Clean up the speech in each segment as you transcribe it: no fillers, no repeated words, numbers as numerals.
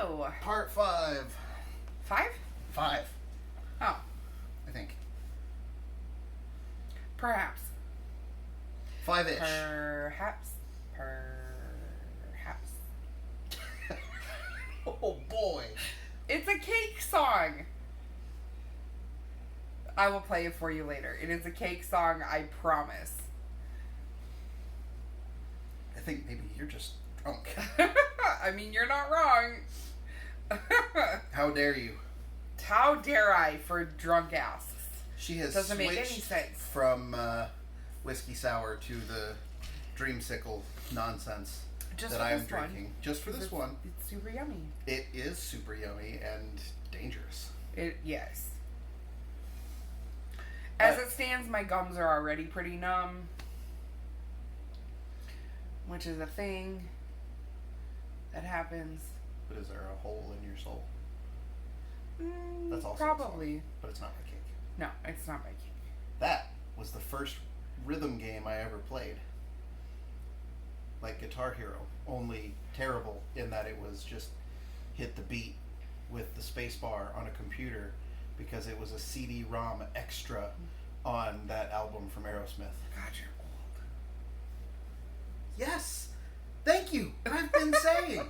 Hello. Part 5. 5? 5, Oh, I think. perhaps. 5-ish. Perhaps. Oh boy. It's a cake song. I will play it for you later. It is a cake song, I promise. I think maybe you're just drunk. I mean, you're not wrong. How dare you? How dare I for drunk ass? She has Doesn't make any switched sense. from whiskey sour to the dreamsicle nonsense Just that for I am this one. drinking. Just for this one. It's super yummy. It is super yummy and dangerous. Yes. As it stands, my gums are already pretty numb, which is a thing that happens. But is there a hole in your soul? Mm, That's also probably. But it's not my cake. No, it's not my cake. That was the first rhythm game I ever played. Like Guitar Hero, only terrible in that it was just hit the beat with the space bar on a computer because it was a CD-ROM extra on that album from Aerosmith. God, you're old. Yes! Thank you! I've been saying!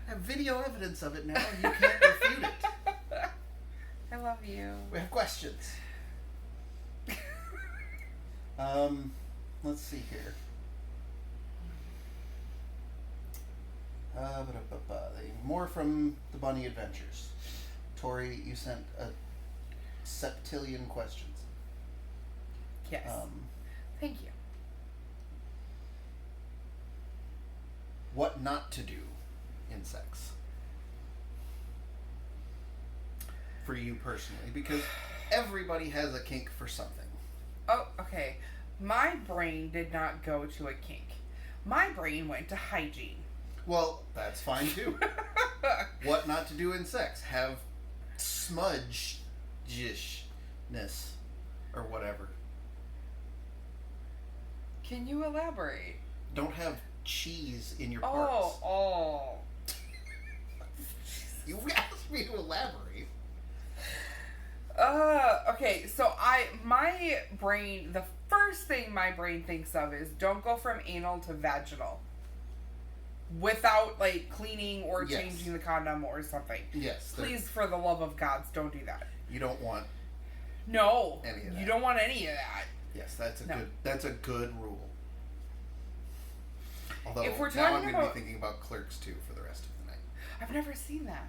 I have video evidence of it now and you can't refute it. I love you. We have questions. Let's see here. More from the Bunny Adventures. Tori, you sent a septillion questions. Yes. Thank you. What not to do in sex? For you personally, because everybody has a kink for something. Oh, okay. My brain did not go to a kink. My brain went to hygiene. Well, that's fine too. What not to do in sex? Have smudge-ishness or whatever. Can you elaborate? Don't have cheese in your parts. Oh. You asked me to elaborate. Okay, so my brain, the first thing my brain thinks of is don't go from anal to vaginal without, like, cleaning or Yes. changing the condom or something. Yes. Please, for the love of gods, don't do that. You don't want No. any of that. You don't want any of that. Yes, that's a No. that's a good rule. Although If we're now I'm talking going to about- be thinking about Clerks 2 for the rest of the night. I've never seen that,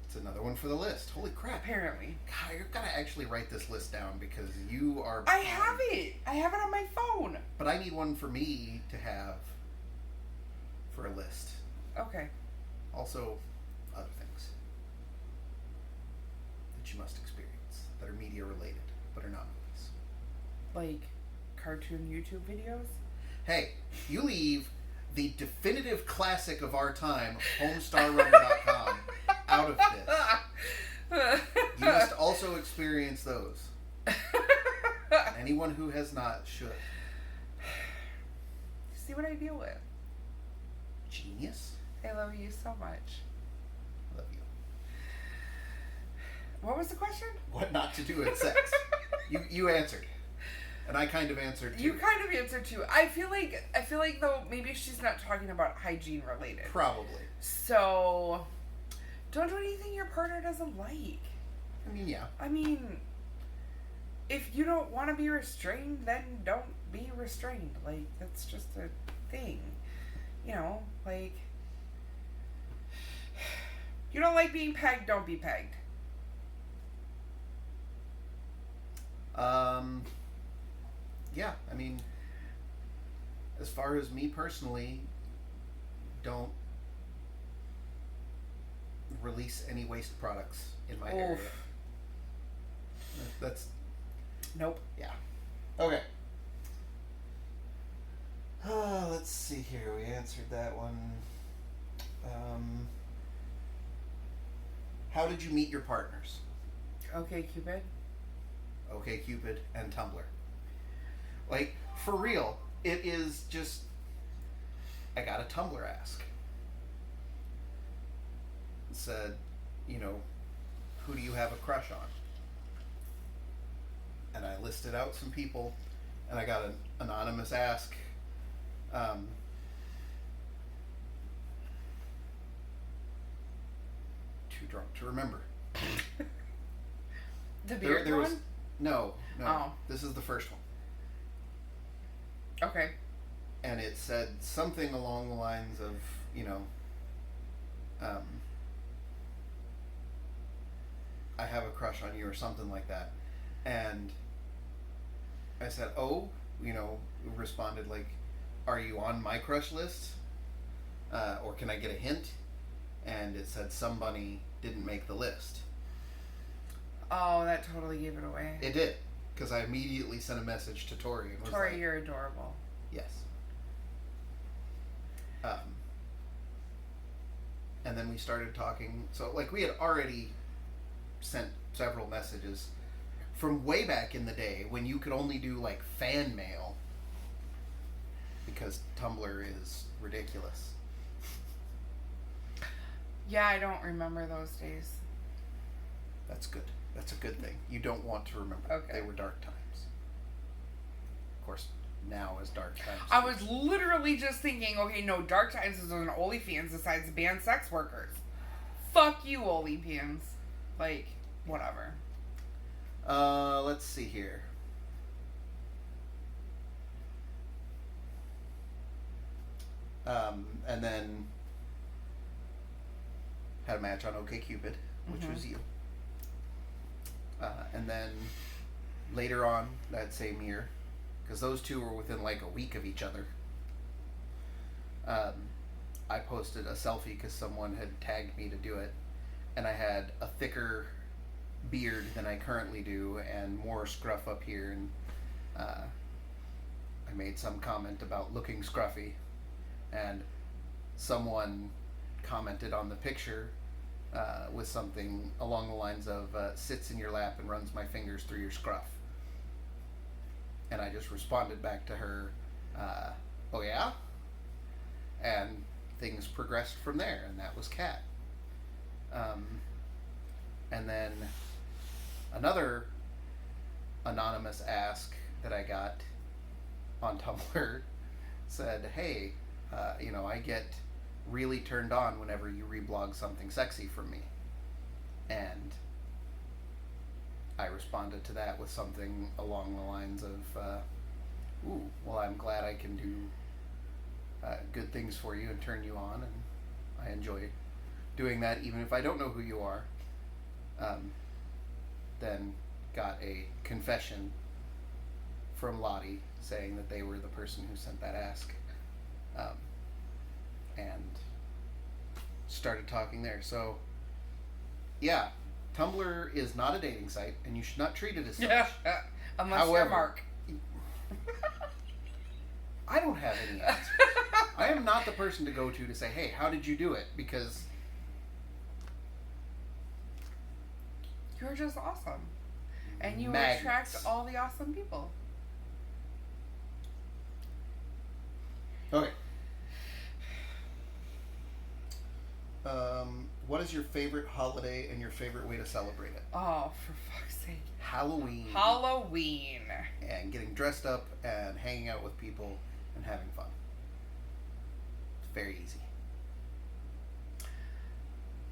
It's another one for the list. Holy crap. apparently. God, you're going to actually write this list down because you are... I have it. I have it on my phone. But I need one for me to have for a list. Okay. Also, other things that you must experience that are media related, but are not movies. Like cartoon YouTube videos? Hey, you leave the definitive classic of our time, HomestarRunner.com, out of this. You must also experience those. Anyone who has not should. See what I deal with. Genius. I love you so much. Love you. What was the question? What not to do in sex? You answered, and I kind of answered too. You kind of answered too. I feel like though maybe she's not talking about hygiene related. Probably. So don't do anything your partner doesn't like. I mean, yeah. I mean, if you don't want to be restrained, then don't be restrained. Like, that's just a thing. You know, like, you don't like being pegged, don't be pegged. Yeah, I mean, as far as me personally, don't release any waste products in my area. That's Nope. yeah. Okay. Let's see here. We answered that one. How did you meet your partners? Okay, Cupid. OkCupid and Tumblr. Like, for real, it is just... I got a Tumblr ask. said, you know, who do you have a crush on? And I listed out some people, and I got an anonymous ask. Too drunk to remember. The beard one? Was no. Oh. This is the first one. Okay. And it said something along the lines of, you know, I have a crush on you or something like that. And I said, oh, you know, responded like, are you on my crush list? Or can I get a hint? And it said somebody didn't make the list. Oh, that totally gave it away. It did. Because I immediately sent a message to Tori. And was Tori, like, you're adorable. yes. And then we started talking. So, like, we had already sent several messages from way back in the day when you could only do, like, fan mail. Because Tumblr is ridiculous. Yeah, I don't remember those days. That's good. That's a good thing. You don't want to remember. Okay. They were dark times. Of course, now is dark times. I was literally just thinking, okay, no, Dark Times is an OnlyFans decides to ban sex workers. Fuck you, OnlyFans. Like, whatever. Let's see here. And then had a match on OkCupid, which was you. And then later on that same year, because those two were within like a week of each other, I posted a selfie because someone had tagged me to do it, and I had a thicker beard than I currently do and more scruff up here, and I made some comment about looking scruffy, and someone commented on the picture with something along the lines of sits in your lap and runs my fingers through your scruff. And I just responded back to her, oh yeah? And things progressed from there, and that was Kat. And then another anonymous ask that I got on Tumblr said, hey, you know, I get really turned on whenever you reblog something sexy from me. And I responded to that with something along the lines of, ooh, well, I'm glad I can do good things for you and turn you on, and I enjoy doing that even if I don't know who you are. Then got a confession from Lottie saying that they were the person who sent that ask. And started talking there. So, yeah, Tumblr is not a dating site, and you should not treat it as such. Yeah, unless you're Mark. I don't have any answers. I am not the person to go to say, hey, how did you do it? Because you're just awesome. And you magnets. attract all the awesome people. Okay. What is your favorite holiday and your favorite way to celebrate it? Oh, for fuck's sake. Halloween. Halloween. And getting dressed up and hanging out with people and having fun. It's very easy.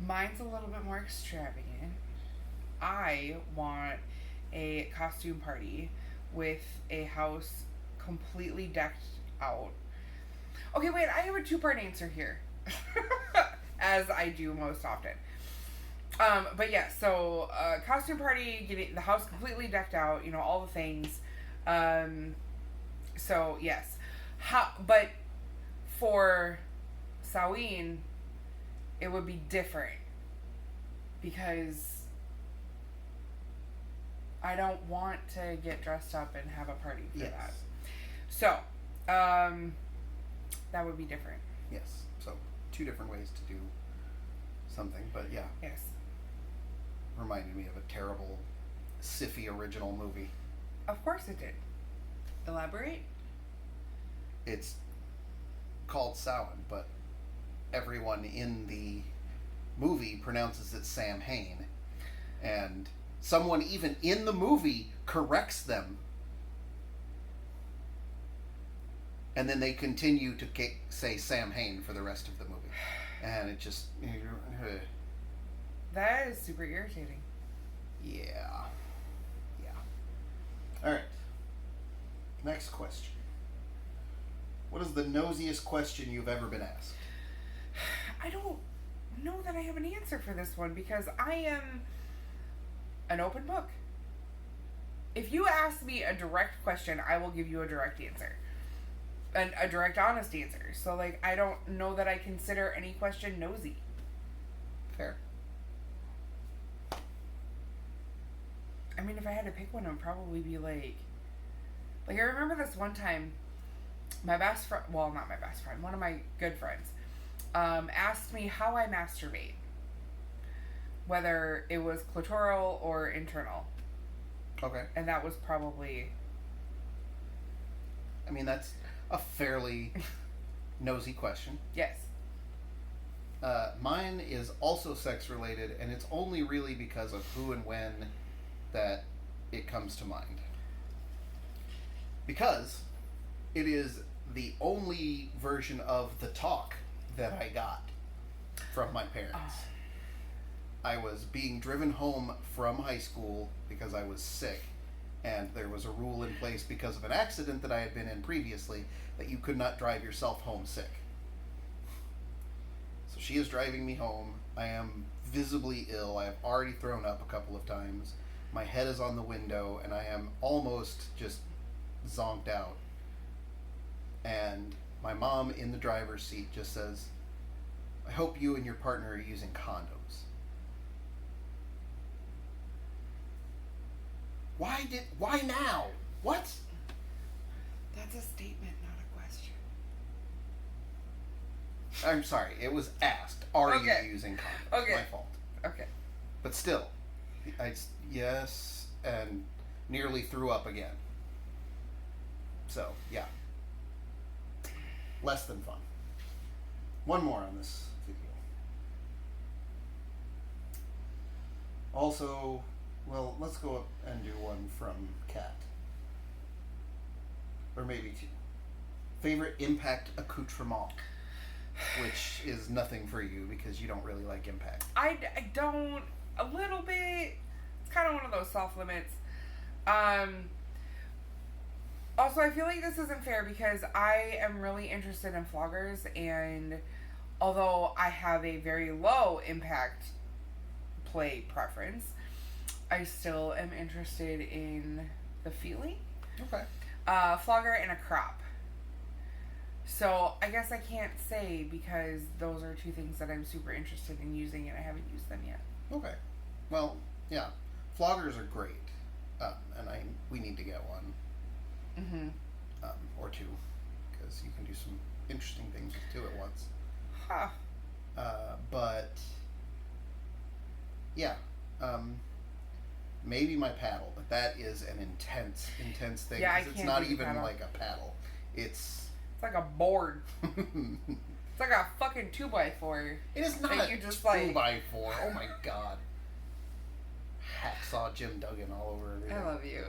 Mine's a little bit more extravagant. I want a costume party with a house completely decked out. Okay, wait, I have a two-part answer here. As I do most often. But yeah, so costume party, getting the house completely decked out, you know, all the things. So yes. But for Samhain, it would be different because I don't want to get dressed up and have a party for that. So, that would be different. Yes. So, two different ways to do something, but yeah. Yes. Reminded me of a terrible Syfy original movie. Of course it did. Elaborate? It's called Samhain, but everyone in the movie pronounces it Sam Hain. And someone even in the movie corrects them. And then they continue to say Sam Hain for the rest of the movie. And it just... That is super irritating. Yeah. Alright. Next question. What is the nosiest question you've ever been asked? I don't know that I have an answer for this one because I am an open book. If you ask me a direct question, I will give you a direct answer. And a direct, honest answer. So, like, I don't know that I consider any question nosy. Fair. I mean, if I had to pick one, it would probably be like I remember this one time, my best friend, well, not my best friend, one of my good friends, asked me how I masturbate. Whether it was clitoral or internal. Okay. And that was probably... I mean, that's a fairly nosy question. Yes. Mine is also sex related, and it's only really because of who and when that it comes to mind. Because it is the only version of the talk that I got from my parents. Oh. I was being driven home from high school because I was sick, and there was a rule in place because of an accident that I had been in previously that you could not drive yourself home sick. So she is driving me home. I am visibly ill. I have already thrown up a couple of times. My head is on the window, and I am almost just zonked out. And my mom in the driver's seat just says, "I hope you and your partner are using condoms." Why now? What? That's a statement, not a question. I'm sorry, it was asked. Are Okay. you using condoms? Okay. My fault. Okay. But still, yes, and nearly threw up again. So, yeah. Less than fun. One more on this video. Also, well, let's go up and do one from Kat. Or maybe two. Favorite Impact accoutrement? Which is nothing for you because you don't really like Impact. I don't, a little bit. It's kind of one of those soft limits. Also, I feel like this isn't fair because I am really interested in floggers, and although I have a very low impact play preference, I still am interested in the feeling. Okay. Flogger and a crop. So I guess I can't say because those are two things that I'm super interested in using and I haven't used them yet. Okay. Well, yeah. Floggers are great. And we need to get one. Mm-hmm. Or two. Because you can do some interesting things with two at once. Huh. But, yeah. Maybe my paddle, but that is an intense thing. Yeah, I 'cause it's can't not do the even paddle. like a paddle. It's like a board. It's like a fucking 2x4. It is not that a you just 2x4. Oh my god. Hacksaw Jim Duggan all over everything. I love you.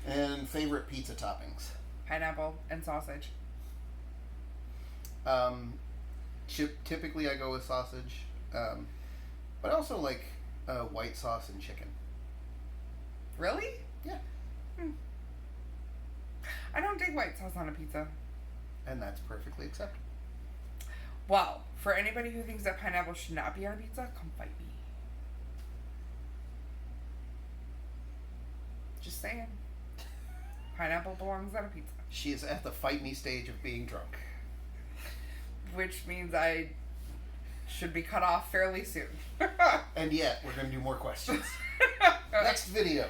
And favorite pizza toppings? Pineapple and sausage. Typically I go with sausage. But I also like white sauce and chicken. Really? Yeah. I don't dig white sauce on a pizza. And that's perfectly acceptable. Well, for anybody who thinks that pineapple should not be on a pizza, come fight me. Just saying. Pineapple belongs on a pizza. She is at the fight me stage of being drunk. Which means I should be cut off fairly soon. And yet, we're going to do more questions. Next video.